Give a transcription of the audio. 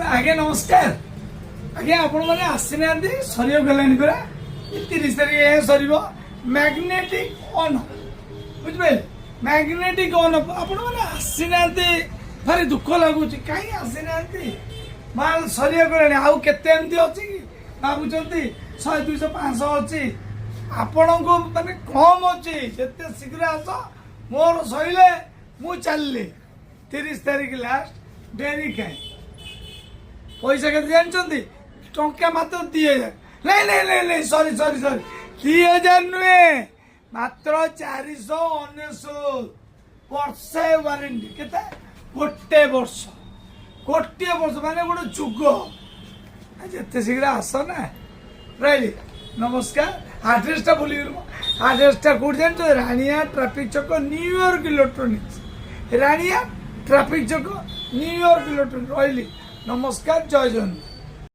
आज्ञा नमस्कार आज्ञा आपण मैंने आसीना सरिगलानी परा 30 तारीख सर मैग्नेटिक ऑन बुझे मैग्नेटिक ऑन आपण मैंने आसीना भारी दुख लगुच कहीं आसीना माल सरिगलानी आउ केते एमती अच्छी कि भावुंट 100 200 500 अच्छी आपण को माने कम अच्छी जिते शीघ्र आस मोर सैले मु चलि 30 तारीख लास्ट डेरी कहीं पैसा के जानते टंका मात्र 2000 नहीं नहीं नहीं नहीं सॉरी सॉरी सॉरी 2000 नुहे मात्र 499 वर्षे वारंटी केते गोटे वर्ष माने गोटे जुग जिते शीघ्र आस ना रही नमस्कार आड्रेसटा बोल आड्रेसटा कौट जानते रानिया ट्राफिक चौक न्यूयॉर्क इलेक्ट्रोनिक्स रानिया ट्राफिक चौक न्यूयॉर्क इलेक्ट्रोनिक्स रही नमस्कार जय जगन्नाथ।